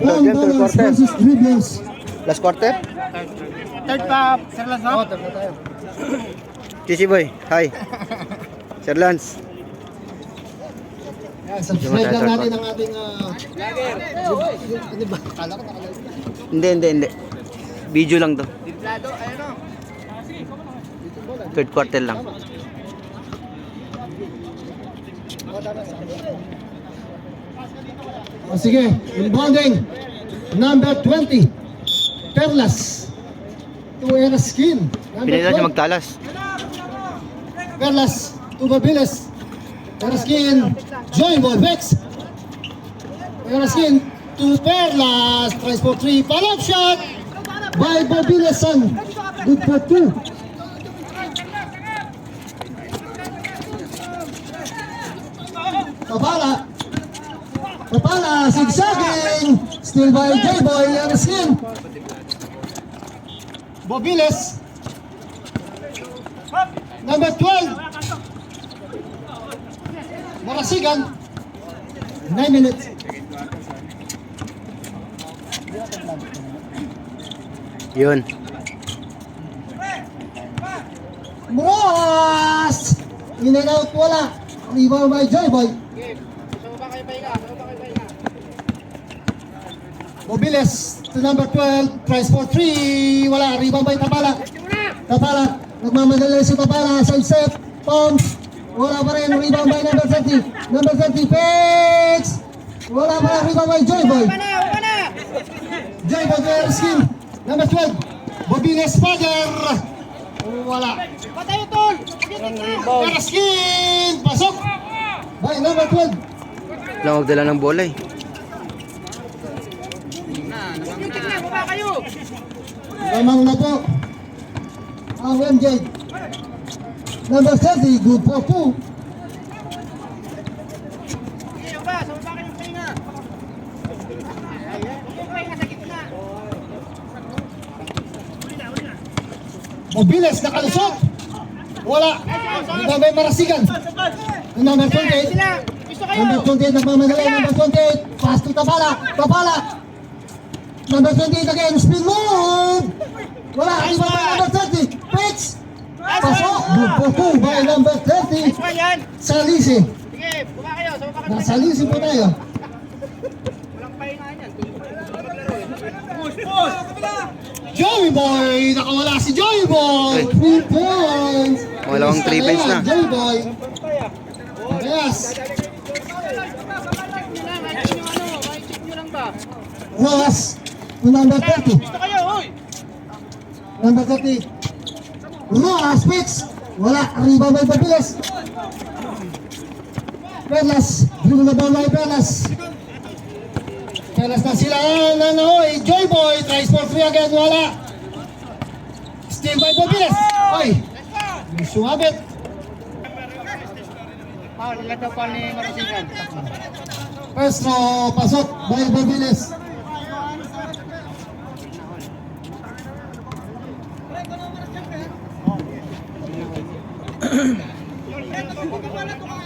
Bowlers versus dribblers. Last quarter? Third pa, Sir Lance, no? Third na tayo. Chichi Boy, hi. Sir Lance. Subscribe lang natin ang ating ano ba? Akala ko nakalagay. Hindi. Video lang to. Diplado, ayun o. Third quarter lang. O sige, inbounding. Number 20. Perlas. To Eraskin. Pinila siya magtalas. Perlas. To Babiles. Eraskin. Joy ball. Vex. Eraskin. To Perlas. Tries for 3. Follow-up shot. By Babilesan. Good for 2. Kapala, zigzagging. Still by J-Boy, Eraskin. Bobiles. Number 12. Marasigan. 9 minutes. Yun. Moss! In and out, wala. Rebound by J-Boy. Mobiles to number 12, tries for 3, wala, rebound by Tapala. Nagmamadali si Tapala, side step, pump, wala pa rin, rebound by number 30. Number 30, Fix! Wala pa rin, rebound by Joyboy. Joyboy to Eraskin. Number 12, Mobiles father. Wala. Eraskin, pasok! By number 12. Lang magdala ng bola eh. Lamang na po ang MJ. Number 30, good for 2. Mobiles nakalusot. Wala. Rebound by Marasigan. Number 28. Number 28 nagmamadali. Number 28. Pass to Tapala. Number 28 again. Spin move. Wala. Rebound by number 30. Pitch. Pasok. Good for 2 by number 30. Salisi. Sige, buka kayo. Nasalisi po tayo. Walang pahinga yan. Joey Boy! Nakawala si Joey Boy! 3 points! Wala akong 3 points na. Joey Boy! Yes! Check nyo lang ba? Rojas to number 30. Gusto kayo, hoy! Number 30. Rojas, pitch! Wala. Rebound by Babiles. Perlas. Dribble na ball by Perlas. Perlas na sila. Joy Boy. Tries for 3 again. Wala. Still by Babiles. Oy. Sumabit. Paul, ilan daw Paul ni Marasigan? First throw, pasok by Babiles.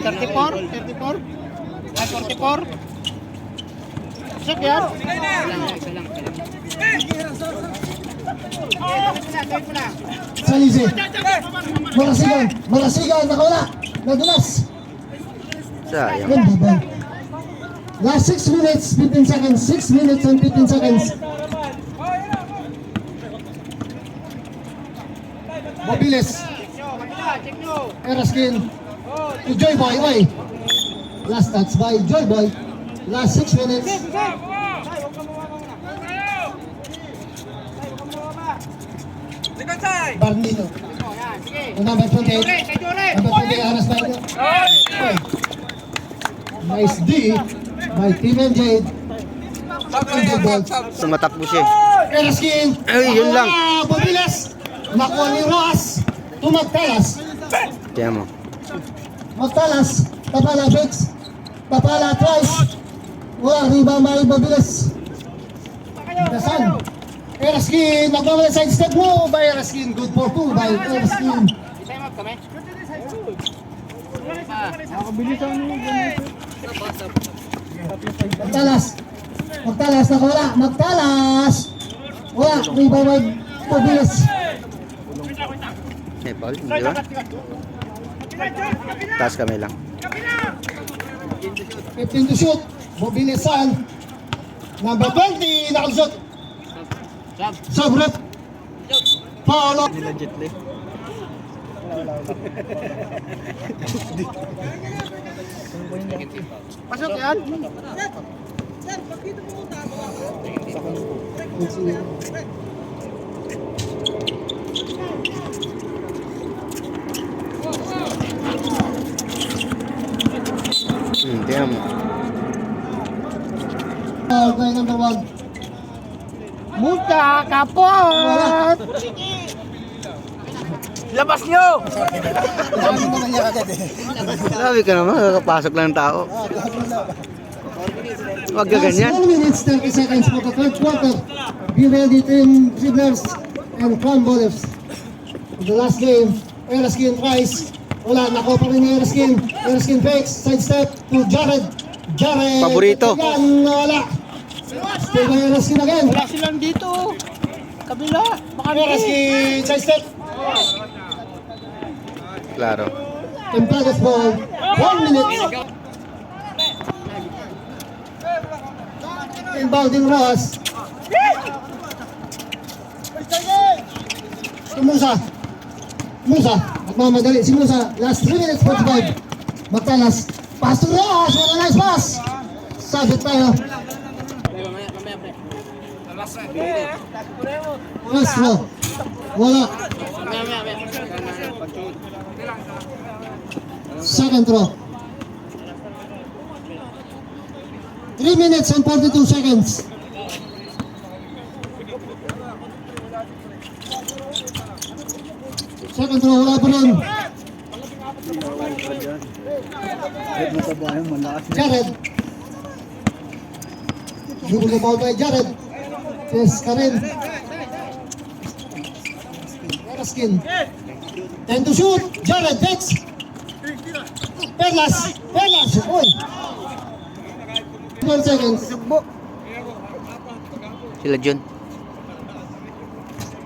Thirty-four? 44? Check yan? Isa lang. Salisi. Marasigan, nakawala. Nadulas. Sayang. Hindi ba? Last 6 minutes, 15 seconds. 6 minutes and 15 seconds. Mobiles. Check nyo. Eraskin. To Joy Boy. Oy. Last touch by Joy Boy. Last 6 minutes. Barnino. Number 28. Number 28, Aras Barnino. Oy. Nice D by Team NJ. Sumatakbo siya eh. Eraskin. Ay, yun lang. Mobiles. Nakuha ni Roas. Tumagtalas. Tiyan mo. Magtalas. Tapala fix. Tapala twice. Wala. Rebound by Mobiles. Dasan. Eraskin. Nagmamala side step mo by Eraskin. Good for 2 by Eraskin. Time out kami. Magtalas. Magtalas na wala. Magtalas. Wala. Rebound. Mobiles. May foul, di ba? Taas kami lang. 15 to shoot. Mobilisan. Number 20. Nakalusot. Sab. Sabrep. Paolo. Pasok yan. Tingnan mo. By number 1. Multa, kapot! Labas nyo! Grabe ka naman, kakapasok lang ng tao. Huwag ka ganyan. 1 minutes 30 seconds for the third quarter. Be ready team dribblers and crown bowlers. In the last game, Eraskin tries. Wala, nakuha pa rin ni Eraskin. Eraskin fakes, sidestep to Jared. Jared. Paborito. Yan, wala. Still by Eraskin again. Wala silang dito. Kabila. Baka Eraskin, sidestep. Klaro. Templadas ball. 1 minute. Inbounding Rojas. Si Musa. Musa. Nagmamadali si Musa. Last 3 minutes 45. Magtalas. Pass to Rojas. What a nice pass. Sabit tayo. Castro. Wala. Second throw. 3 minutes and 42 seconds. Second throw, wala pa rin. Jared. Dribble the ball by Jared. Yes, Karin. Eraskin. 10 to shoot. Jared, takes. Perlas. Perlas. Oy. 12 seconds. Sila John.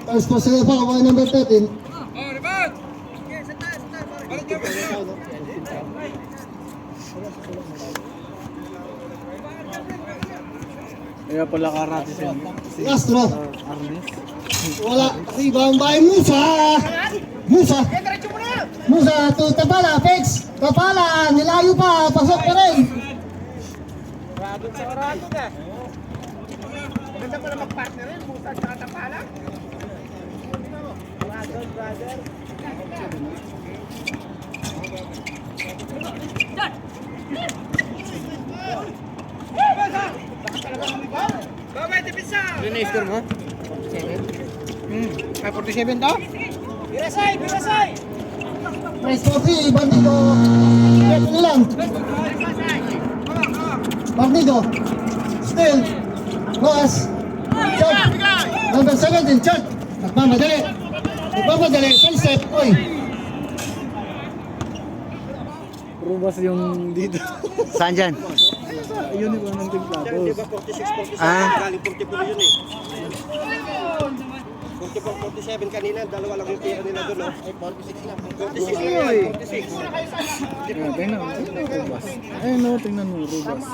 Tapos po sila pa by number 13. Kaya pala karate siya. Castro. Arnes. Wala. Rebound by Musa. Musa. Musa to Tapala. Fakes. Tapala. Nilayo pa. Pasok pa rin. Maganda pala mag-partner rin. Musa at saka Tapala. Yun na score mo? 47? 47 to? Pirasay! Pirasay! Press for 3. Barnigo. Get nilang. Barnigo. Still. Roas. Chad. Number 17. Chad. Nagmamadali. Nagmamadali. Side step. Oy. Rubas yung dito. Saan dyan? Uniform ng Team Platos. Ah, Galing 44 yun eh. 44-47 kanina, dalawa lang yung tira nila doon. No? Ay, 46 lang. 46 lang yan, 46. Tingnan mo, Rubas. Ayun no, tingnan mo, Rubas.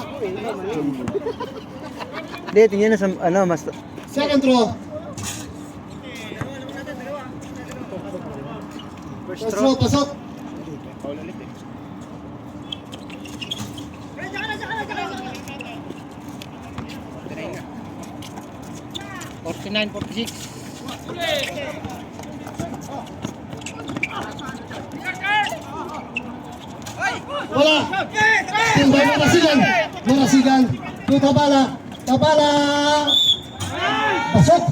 hindi, tingnan na sa, ano, mas, Second throw. First throw. Pasok. Forty-nine, 46. Wala. Still by Marasigan. Marasigan. To Tabala. Tabala. Pasok.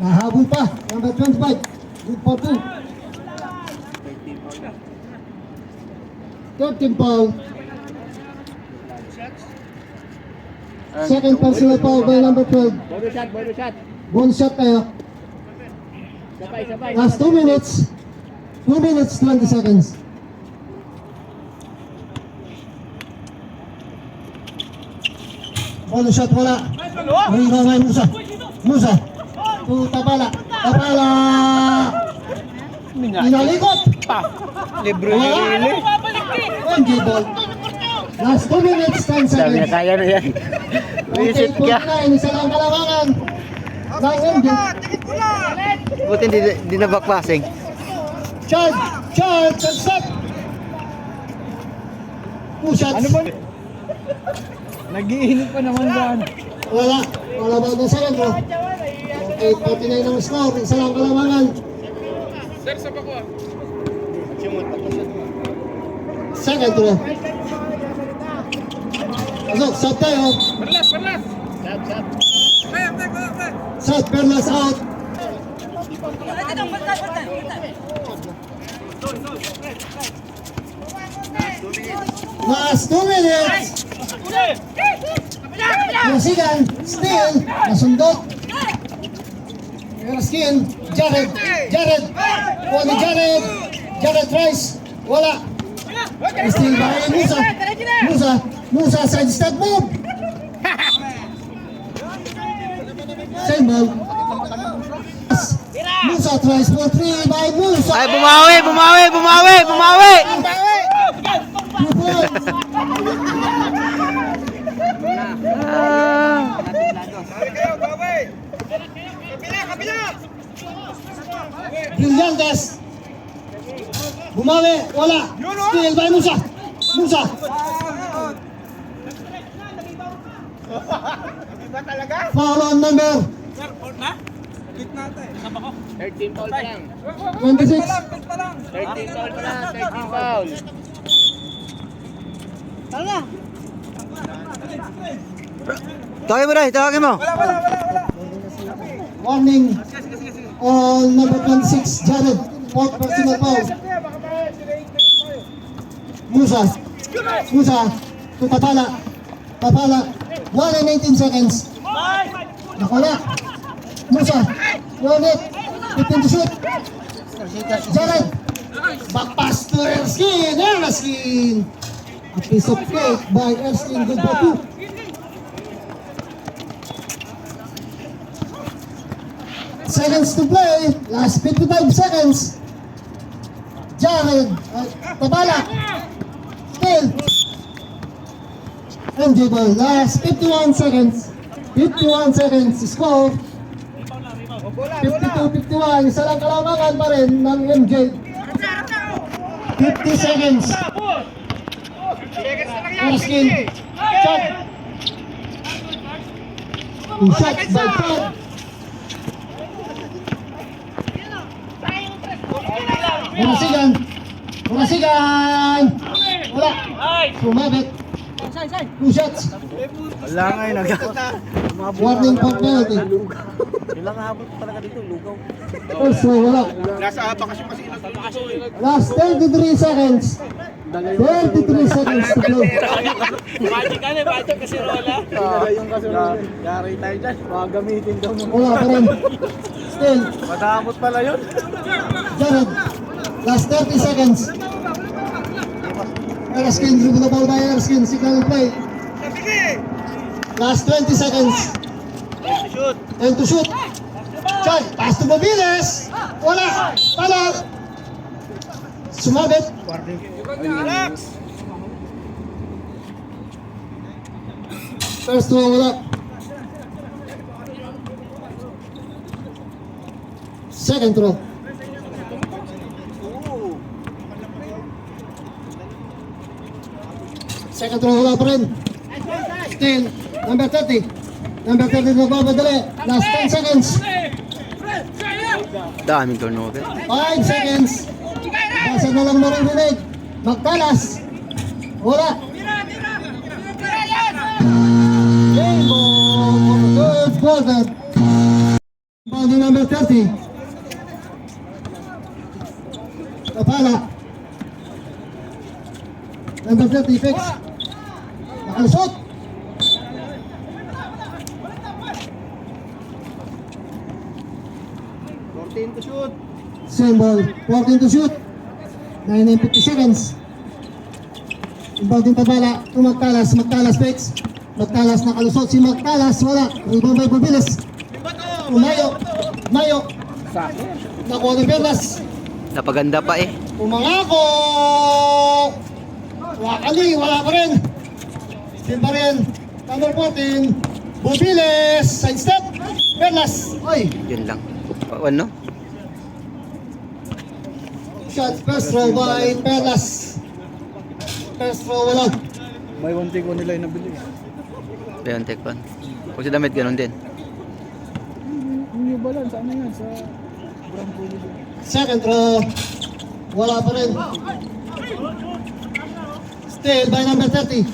Nahabol pa. Number 25. Good for 2. 13 foul. Second personal foul by number 12. Bodo shot, bodo shot. Bonus shot tayo. Sabay, sabay. Last 2 minutes. 2 minutes 20 seconds. Bonus shot wala. Rebound by Musa. Musa. To Tapala. Tapala. Inalikot. Libre Wala. MJ ball. Last 2 minutes, 10 Sabi na seconds. kaya na yan. Visit ka. 48-49, isa lang kalamangan. Ng MJ. Buti hindi na backpassing. Charge! Charge! And stop! 2 shots. Ano ba? Nag-iinit pa naman dyan. Wala. Wala ba ng second row? 8:49 ang score. Isa lang kalamangan. Second row. Pasok, shot tayo. Shot, Perlas out. Last 2 minutes. Masigan, steal, nasundot. Erskine, Jared, Wala Jared, Jared Rice, wala. Steal by Musa, side step move. Same ball. Musa tries for 3 by Musa. Ay, bumawi! 2 points. Ah. Brillantes. Bumawi, wala. Steal by Musa. Foul on number 13 foul pa lang. 26. 13 foul pa lang. 13 foul. Tawagin mo. Warning on number 26, Jared. Fourth personal foul. Musa to Tapala. 1 and 18 seconds. Nakala. Musa. 1 it. 15 to shoot. Jared. Back pass to Erskine. A piece of cake by Erskine. Good for 2. Seconds to play. Last 55 seconds. Jared. Tapala. Still. MJ ball. Last 51 seconds. 51 seconds. Score. 52-51. Isa lang kalamangan pa rin ng MJ. 50 seconds. Erskine. Shot. 2 shots by Chad. Murasigan! Wala! Sumabit! 2 shots! Wala nga yun. Warning for penalty. Ilang abot talaga dito, lugaw. Also, wala. Nasa bakasyon kasi ito. Last 33 seconds. 33 seconds to play. Magic kasi rola. Yung kasunod. Yari tayo dyan. Baka gamitin daw mo. Wala pa rin. Still, Madamot pala yun. Jared. Last 30 seconds. Erskine, dribble the ball by Erskine. Signal play. Last 20 seconds. And to shoot. Chad, pass to Mobiles. Wala. Tala. Sumabit. First throw, wala. Second throw. Second throw, wala pa rin. Still, number 30. Number 30 nagbamadali. Last 10 seconds. Daming turnover. 5 seconds. Basa na lang maririnig. Magtalas. Wala. Game ball for the third quarter. Ball ni number 30. Tapala. Number 30, fix. Nakalusot. To shoot. Same ball. 14 to shoot. 9 and 50 seconds. Inbound yung Tabala. Magtalas, fix. Magtalas nakalusot si Magtalas, wala. Rebound by Bobiles. Mayo. Nakuha ni Perlas. Napaganda pa eh. Umangako! Wakali, wala pa rin. Still pa rin. Number 14, Bobiles. Side step. Perlas. Ay, Yun lang. Ano? shot first throw by Perlas. First throw, wala. May one take one nila yung nabili. Leon Tekpan. Kung si Damit, ganun din. Yung New Balance, ano yan? Sa Grand Puli. Second throw. Wala pa rin. Still by number 30.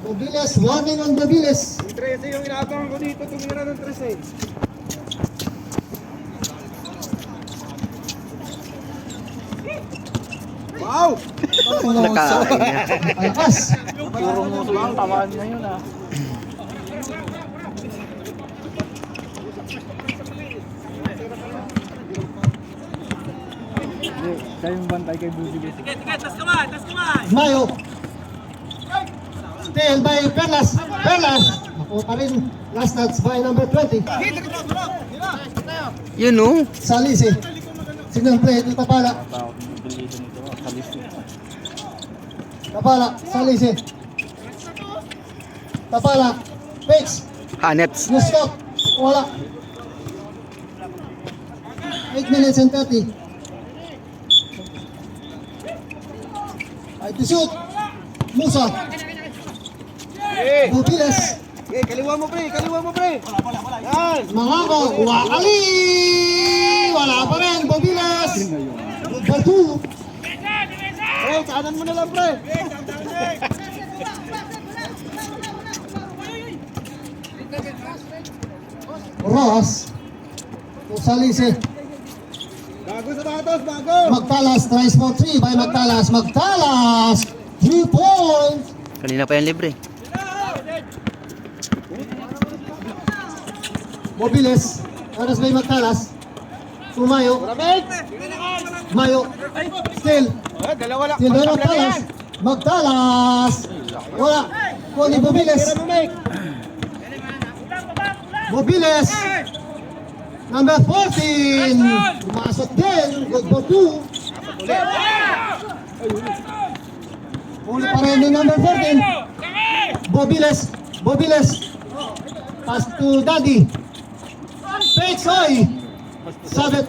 Bobiles, warning on Bobiles. 13 yung inaabangan ko dito, tumira ng 13. Wow! Nakain niya. Alakas. Puro muso lang, tamaan na yun ah. Hindi, siya yung bantay kay Buzilis. Mayo. Still by Perlas. Perlas. Ako pa rin. Last nuts by number 20. Yun oh. Salisi. Signal play ito Tapala. Takot yung pinito nito, kalis nito. Tapala. Salisi. Tapala. Fix. Hanets. No stop. Wala. 8 minutes and 30. Ay to shoot. Musa. Bobiles. Okay, kaliwa mo pre, kaliwa mo pre. Yan! Mangako. Wakali. Wala pa rin. Bobiles. Number 2. Pre, kanan mo na lang pre. Ross. Salisi. Bago sa batos, bago! Magtalas. Tries for 3 by Magtalas. Magtalas. 3 points. Kanina pa yan libre. Bobiles. Aras by Magtalas. Tumayo. Maramig! Mayo. Still. Dalawa lang. Still by Magtalas. Magtalas. Wala. Kuni Bobiles. Bobiles. Number 14. Pumasok din. Good for 2. Uli pa rin yung number 14. Bobiles. Bobiles. Pass to Daddy. Fake soy. Sabit.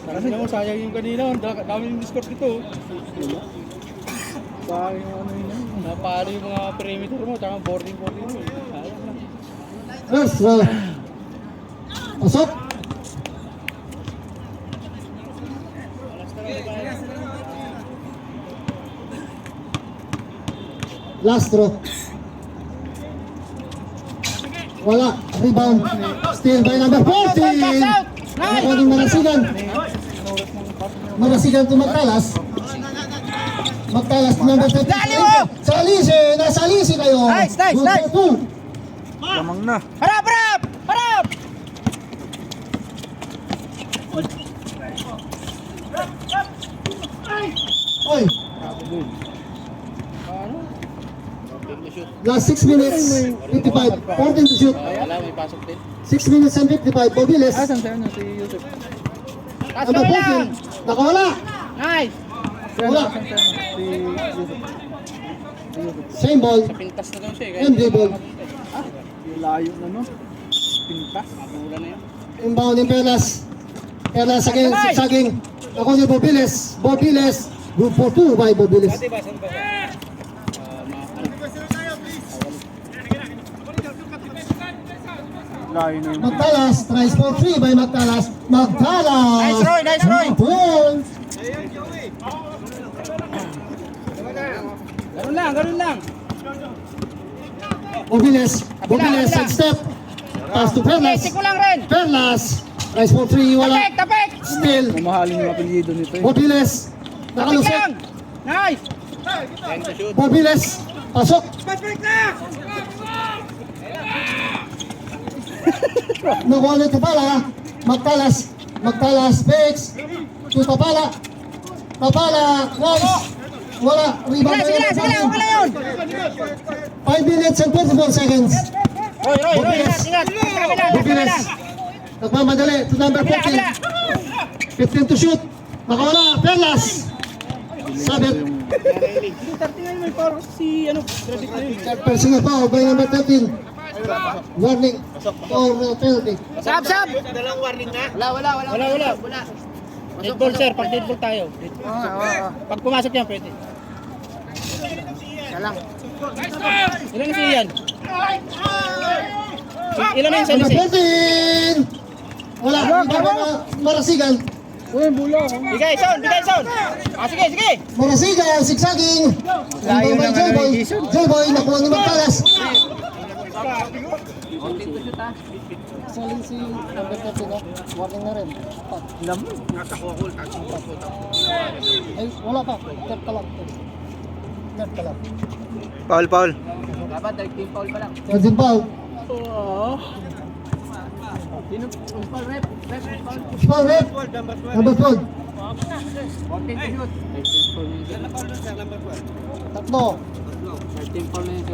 Kasi naman sayang yung kanina, dami yung discord dito. Sayang yung ano yun. Napari yung mga perimeter mo, tsaka boarding mo. Sayang lang. First row. Pasok. Last row. Wala. Rebound. Still by number 14. Ako ng Marasigan. Marasigan to Magtalas. Magtalas to number 15. Salisi. Nasalisi kayo. Nice. Good for 2. Lamang na. Harap! Oy. Last 6 minutes, 55, 14 to shoot. Wala, may pasok din. 6 minutes and 55, Bobiles. Asan sa'yo na si Yusuf? Number 14, nakawala. Nice! Wala. Asan sa'yo na si Yusuf? Same ball, Pintas na lang siya eh. MJ ball. Yung layo na no? Pintas. Mula na yan. Inbound ni Perlas. Perlas again, sagsaging. Ako ni Bobiles. Bobiles, good for 2 by Bobiles. Layo na yun. Magtalas, tries for 3 by Magtalas. Magtalas. Nice, Roy. Points. Ganun lang. Bobiles, side step. Pass to Perlas. Ko lang rin. Perlas, tries for 3, wala. Tapik! Still, Mamahalin yung apelyido nito eh. Bobiles, nakalusot. Nice! Bobiles, pasok. Nakuha na ito pala. Magtalas, Bex. To Tapala. Tapala, once. Wala. Rebound by number 14. 5 minutes and 24 seconds. Bupiles. Nagmamadali to number 14. 15 to shoot. Nakawala. Perlas. Sabit. Personal foul by number 13. Warning or penalty. Sab! Dalang warning na. Wala. Dead ball sir, pag dead ball tayo. Pag pumasok yan, pwede. Ilan na siya yan? Ilan na yung sa Number lisay? 14. Wala. Marasigan. Bigay son! Sige! Marasigan. Sigsaging. Layo by Joyboy. Joyboy. Nakuha ni Magtalas. Saling si number 13. Warning na rin. Ay, wala pa. Third ka lang. Foul. Dapat 13 foul pa lang. 13 foul. Sino? Foul rep. Foul rep. Number 12. 14 to shoot. Tatlo. 13 foul na yun.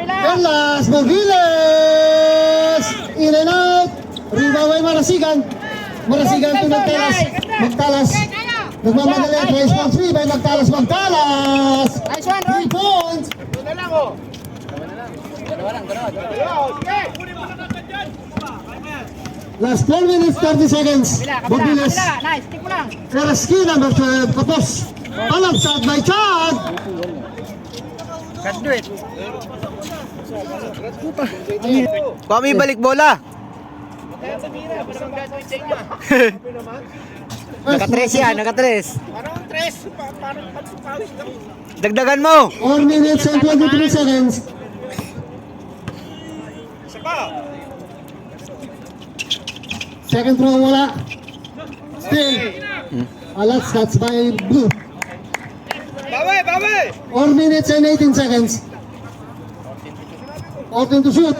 Perlas. Mogiles. In and out. Rebound by Marasigan. Marasigan to Magtalas. Nagmamadali. Tries for 3 by Magtalas. Nice one, 3 points. Last 12 minutes, 30 seconds. Mogiles. Nice, stick mo lang. Karaski, number 12. Kapos. Alapsat by Chad. Kami balik bola. Naka-tres yan, naka-tres. Dagdagan mo. 4 minutes and 23 seconds. Second throw, wala. Still. Alas, that's by Blue. 4 minutes and 18 seconds. 14 to shoot.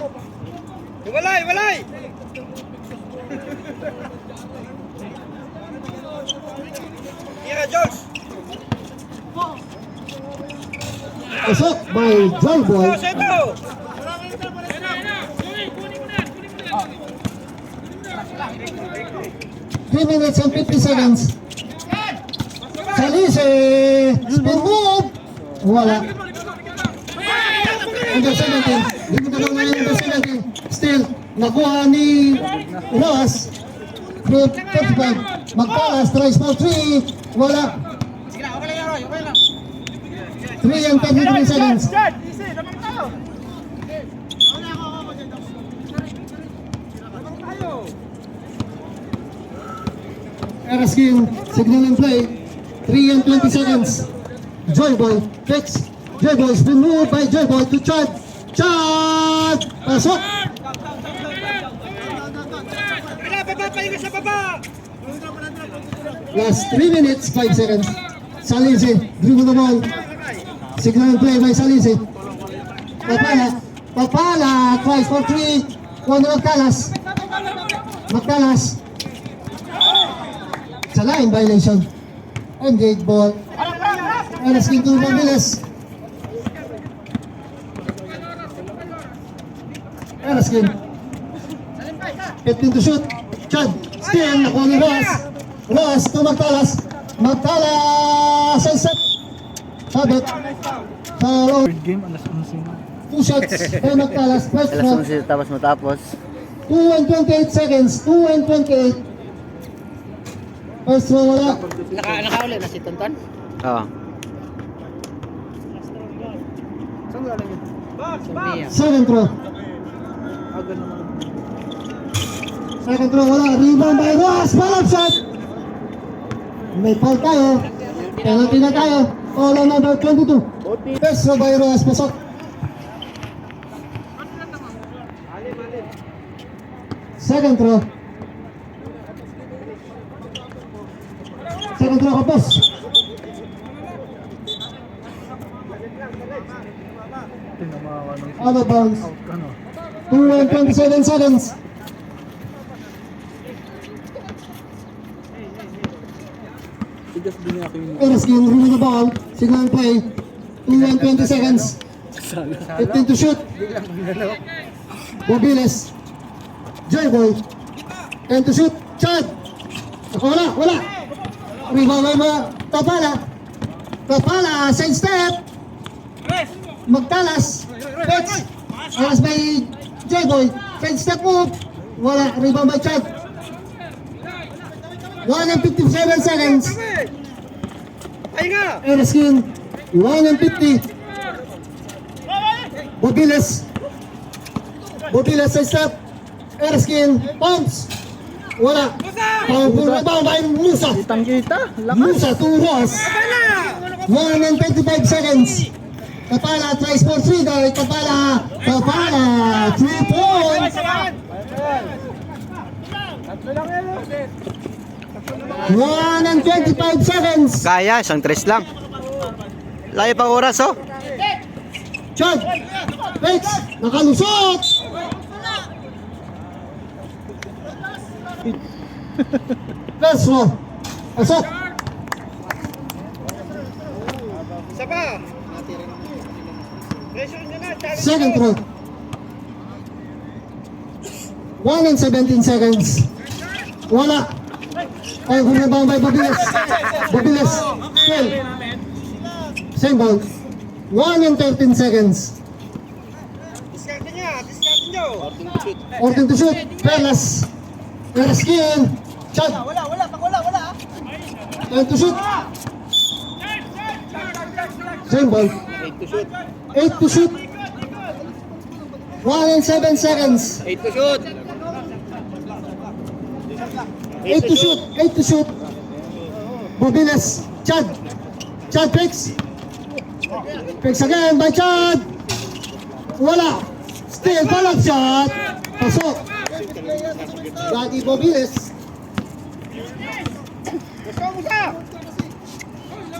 Pasok by Joyboy. 3 minutes and 50 seconds. Salise. Spin move. Wala. Under 17. Dito na lang na under 17. Still, nakuha ni Ross. Group 35. Magtalas. Tries for 3. Wala. 3 and 33 seconds. Eraskin, signal in play. 3 and 20 seconds. Joyboy, fix. Joyboy, spin move by Joyboy to Chad. Chad! Pasok! Last 3 minutes, 5 seconds. Salise, dribble the ball. Signal in play by Salise. Papala, tries for 3. One Magtalas. It's a line violation. Engage ball. Eraskin to Mogiles. Eraskin. 15 to shoot. Chad. Still, nakuha ni Ross. Ross to Magtalas. Magtalas ang set. Sabit. Follow. 2 shots by Magtalas. First Alas shot. 11 tapos matapos. 2 and 28 seconds. 2 and 28. First throw, wala. Nakauli na si Tonton? Oo. Second throw. Second throw, wala. Rebound by Ross. Follow shot. May foul tayo. Penalty na tayo. All on number 22. First throw by Ross. Pasok. Second throw. Second throw, kapos. Out of bounds. 2 and 27 seconds. Erskine running the ball. Signal play. 2 and 20 seconds. 15 to shoot. Mobiles. J-Boy. 10 to shoot. Chad. Wala. Rebound by Tapala. Tapala. Side step. Magtalas. Pitch. Alas by J-Boy. Side step move. Wala. Rebound by Chad. 1 and 57 seconds. Erskine. 1 and 50. Mobiles. Mobiles side step. Erskine. Bounce. Wala. Powerful rebound by Musa. Musa to Ross. 1 and 25 seconds. Tapala tries for 3 guy. Tapala 3 points. 1 and 25 seconds. Kaya, isang tres lang. Layo pa oras, oh. Chad. Rex. Nakalusot. First row. Asok. Isa pa. Pressure nyo na. Second row. 1 and 17 seconds. Wala. Ay, rebound by Mobiles. Mobiles. 12. Same ball. 1 and 13 seconds. Discard nyo. 14 to shoot. Pelas. Erskine. Chad. Wala. 10 to shoot. Same ball. 8 to shoot. 1 and 7 seconds. 8 to shoot. 8 to shoot. Mobiles. Chad. Chad picks. Picks again by Chad. Wala. Still follow shot. Pasok. Lagi Mobiles.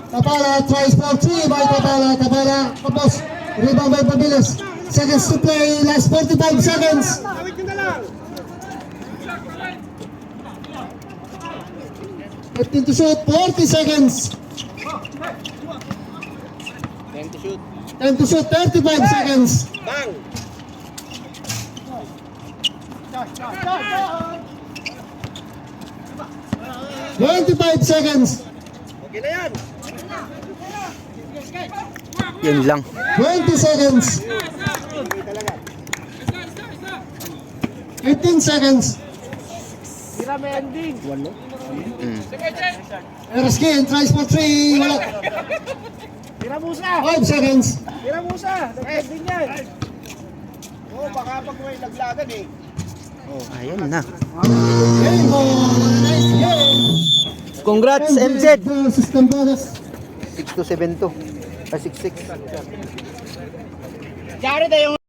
Tapala tries for 3 by Tapala. Tapala. Tapos. Rebound by Mobiles. Seconds to play. Last 45 seconds. 15 to shoot, 40 seconds. 10 to shoot. 10 to shoot, 35 seconds. Bang. $25 seconds. Okay na yan. Yun lang. 20 seconds. 15 seconds. Erskine tries for 3. Wala. 5 seconds. Ayun na. Game ball. Nice game. Congrats, MZ. Versus Cambadas. 6-7 to. 6-6. Jared, yung